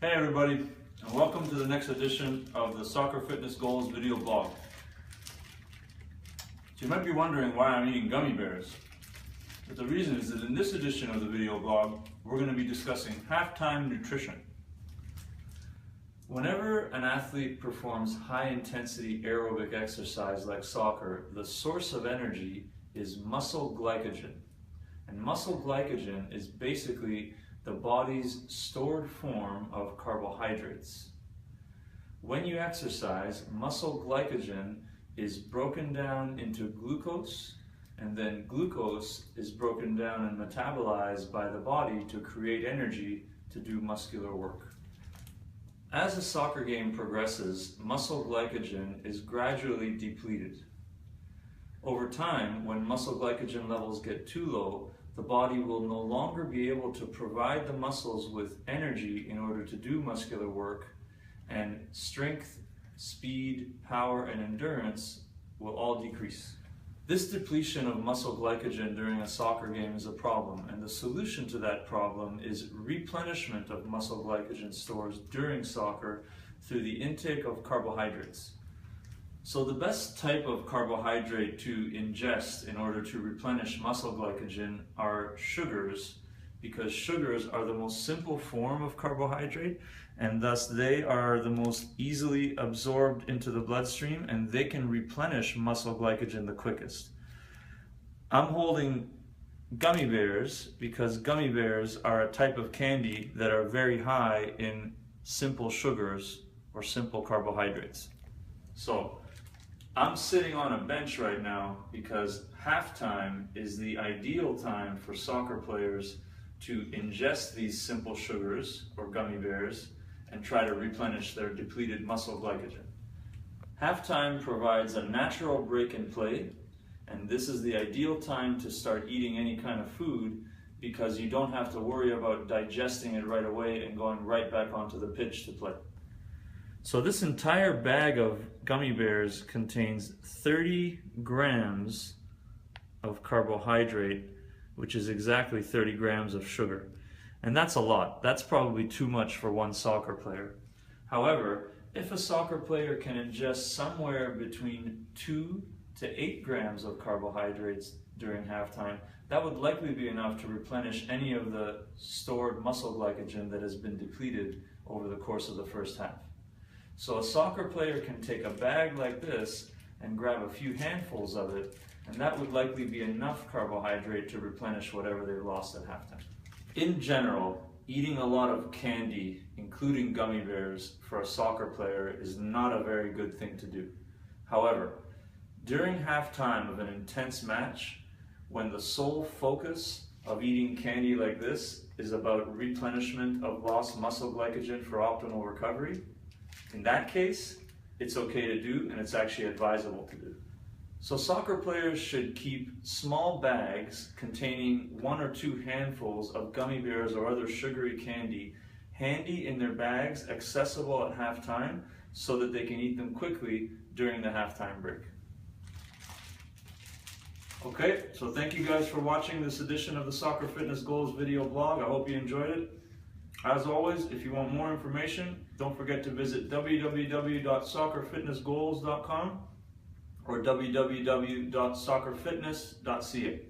Hey everybody, and welcome to the next edition of the Soccer Fitness Goals video blog. So you might be wondering why I'm eating gummy bears. But the reason is that in this edition of the video blog, we're going to be discussing halftime nutrition. Whenever an athlete performs high-intensity aerobic exercise like soccer, the source of energy is muscle glycogen. And muscle glycogen is basically the body's stored form of carbohydrates. When you exercise, muscle glycogen is broken down into glucose, and then glucose is broken down and metabolized by the body to create energy to do muscular work. As a soccer game progresses, muscle glycogen is gradually depleted. Over time, when muscle glycogen levels get too low, the body will no longer be able to provide the muscles with energy in order to do muscular work, and strength, speed, power, and endurance will all decrease. This depletion of muscle glycogen during a soccer game is a problem, and the solution to that problem is replenishment of muscle glycogen stores during soccer through the intake of carbohydrates. So the best type of carbohydrate to ingest in order to replenish muscle glycogen are sugars, because sugars are the most simple form of carbohydrate, and thus they are the most easily absorbed into the bloodstream, and they can replenish muscle glycogen the quickest. I'm holding gummy bears because gummy bears are a type of candy that are very high in simple sugars or simple carbohydrates. So I'm sitting on a bench right now because halftime is the ideal time for soccer players to ingest these simple sugars or gummy bears and try to replenish their depleted muscle glycogen. Halftime provides a natural break in play, and this is the ideal time to start eating any kind of food because you don't have to worry about digesting it right away and going right back onto the pitch to play. So this entire bag of gummy bears contains 30 grams of carbohydrate, which is exactly 30 grams of sugar. And that's a lot. That's probably too much for one soccer player. However, if a soccer player can ingest somewhere between 2 to 8 grams of carbohydrates during halftime, that would likely be enough to replenish any of the stored muscle glycogen that has been depleted over the course of the first half. So a soccer player can take a bag like this and grab a few handfuls of it, and that would likely be enough carbohydrate to replenish whatever they lost at halftime. In general, eating a lot of candy, including gummy bears, for a soccer player is not a very good thing to do. However, during halftime of an intense match, when the sole focus of eating candy like this is about replenishment of lost muscle glycogen for optimal recovery, in that case, it's okay to do, and it's actually advisable to do. So soccer players should keep small bags containing 1 or 2 handfuls of gummy bears or other sugary candy handy in their bags, accessible at halftime, so that they can eat them quickly during the halftime break. Okay, so thank you guys for watching this edition of the Soccer Fitness Goals video blog. I hope you enjoyed it. As always, if you want more information, don't forget to visit www.soccerfitnessgoals.com or www.soccerfitness.ca.